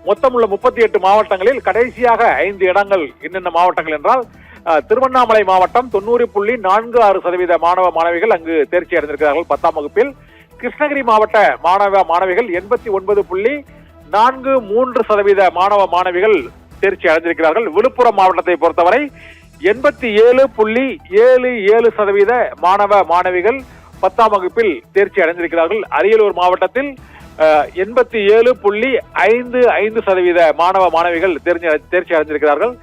மொத்தமுள்ள 38 மாவட்டங்களில் கடைசியாக 5 இடங்கள் என்னென்ன மாவட்டங்கள் என்றால் திருவண்ணாமலை மாவட்டம் 90.46% மாணவ மாணவிகள் அங்கு தேர்ச்சி அடைந்திருக்கிறார்கள் 10ஆம் வகுப்பில். கிருஷ்ணகிரி மாவட்ட மாணவ மாணவிகள் 89.43% மாணவ மாணவிகள் தேர்ச்சி அடைந்திருக்கிறார்கள். விழுப்புரம் மாவட்டத்தை பொறுத்தவரை 87.77% மாணவ மாணவிகள் 10ஆம் வகுப்பில் தேர்ச்சி அடைந்திருக்கிறார்கள். அரியலூர் மாவட்டத்தில் 87.55% மாணவ மாணவிகள் தேர்ச்சி அடைந்திருக்கிறார்கள்.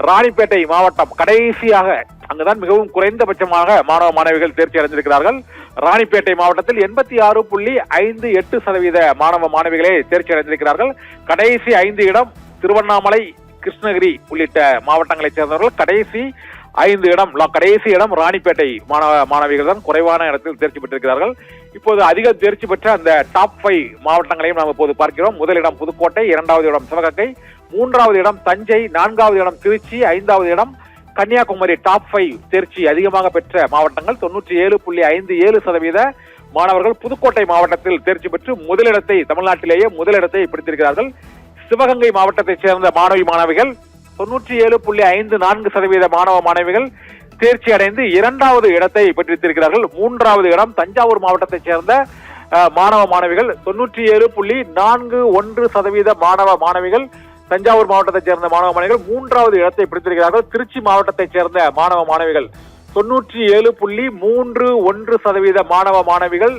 ராணிப்பேட்டை மாவட்டம் கடைசியாக, அங்குதான் மிகவும் குறைந்தபட்சமாக மாணவ மாணவிகள் தேர்ச்சி அடைந்திருக்கிறார்கள். ராணிப்பேட்டை மாவட்டத்தில் 86.58% மாணவ மாணவிகளே தேர்ச்சி அடைந்திருக்கிறார்கள். கடைசி 5 இடம் திருவண்ணாமலை, கிருஷ்ணகிரி உள்ளிட்ட மாவட்டங்களைச் சேர்ந்தவர்கள். கடைசி 5 இடம், கடைசி இடம் ராணிப்பேட்டை மாணவ மாணவிகள் தான் குறைவான இடத்தில் தேர்ச்சி பெற்றிருக்கிறார்கள். இப்போது அதிக தேர்ச்சி பெற்ற அந்த டாப் 5 மாவட்டங்களையும் நாம் இப்போது பார்க்கிறோம். முதலிடம் புதுக்கோட்டை, 2வது இடம் சிவகங்கை, 3வது இடம் தஞ்சை, 4வது இடம் திருச்சி, 5வது இடம் கன்னியாகுமரி. டாப் 5 தேர்ச்சி அதிகமாக பெற்ற மாவட்டங்கள் 97.57% மாணவர்கள் புதுக்கோட்டை மாவட்டத்தில் தேர்ச்சி பெற்று முதலிடத்தை, தமிழ்நாட்டிலேயே முதலிடத்தை பிடித்திருக்கிறார்கள். சிவகங்கை மாவட்டத்தைச் சேர்ந்த மாணவி மாணவிகள் 97.54% மாணவ மாணவிகள் தேர்ச்சி அடைந்து 2வது இடத்தை பெற்றிருக்கிறார்கள். 3வது இடம் தஞ்சாவூர் மாவட்டத்தைச் சேர்ந்த மாணவ மாணவிகள் 97.41% மாணவ மாணவிகள் தஞ்சாவூர் மாவட்டத்தைச் சேர்ந்த மாணவ மாணவிகள் 3வது இடத்தை பிடித்திருக்கிறார்கள். திருச்சி மாவட்டத்தைச் சேர்ந்த மாணவ மாணவிகள் 97.31% மாணவ மாணவிகள்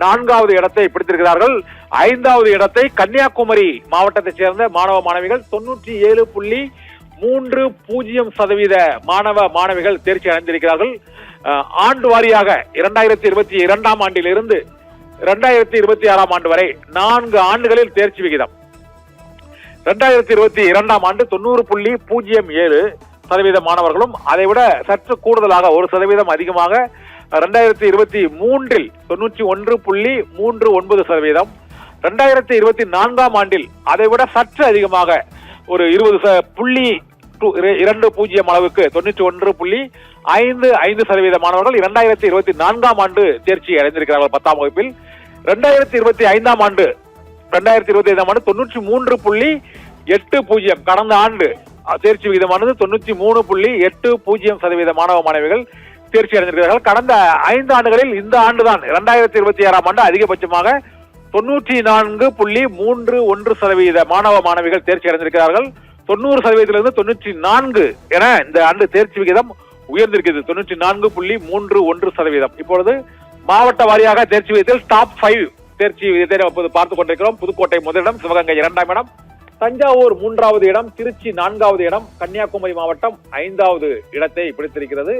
4வது இடத்தை பிடித்திருக்கிறார்கள். 5வது இடத்தை கன்னியாகுமரி மாவட்டத்தைச் சேர்ந்த மாணவ மாணவிகள் 97.30% மாணவ மாணவிகள் தேர்ச்சி அடைந்திருக்கிறார்கள். ஆண்டு வாரியாக 2022ஆம் ஆண்டிலிருந்து 2026ஆம் ஆண்டு வரை 4 ஆண்டுகளில் தேர்ச்சி விகிதம். 2022ஆம் ஆண்டு 90.07% மாணவர்களும், அதைவிட சற்று கூடுதலாக 1% அதிகமாக 2023இல் 91.39%, 2024ஆம் ஆண்டில் அதைவிட சற்று அதிகமாக ஒரு 20.20 அளவுக்கு 91.55% மாணவர்கள் 2024ஆம் ஆண்டு தேர்ச்சி அடைந்திருக்கிறார்கள் 10ஆம் வகுப்பில். 2025ஆம் ஆண்டு 93.80, கடந்த ஆண்டு தேர்ச்சி விகிதமானது 93.80% மாணவ மாணவிகள் தேர்ச்சி அடைந்திருக்கிறார்கள். கடந்த 5 ஆண்டுகளில் இந்த ஆண்டுதான் 2026ஆம் ஆண்டு அதிகபட்சமாக 94.31% மாணவ மாணவிகள் தேர்ச்சி அடைந்திருக்கிறார்கள். 90%லிருந்து 94 என இந்த ஆண்டு தேர்ச்சி விகிதம் உயர்ந்திருக்கிறது. 94.31%. இப்பொழுது மாவட்ட வாரியாக தேர்ச்சி விகிதத்தில் டாப் 5 தேர்ச்சி விகிதத்தை இப்போது பார்த்துக் கொண்டிருக்கிறோம். புதுக்கோட்டை முதலிடம், சிவகங்கை 2ஆம் இடம், தஞ்சாவூர் 3வது இடம், திருச்சி 4வது இடம், கன்னியாகுமரி மாவட்டம் 5வது இடத்தை பிடித்திருக்கிறது.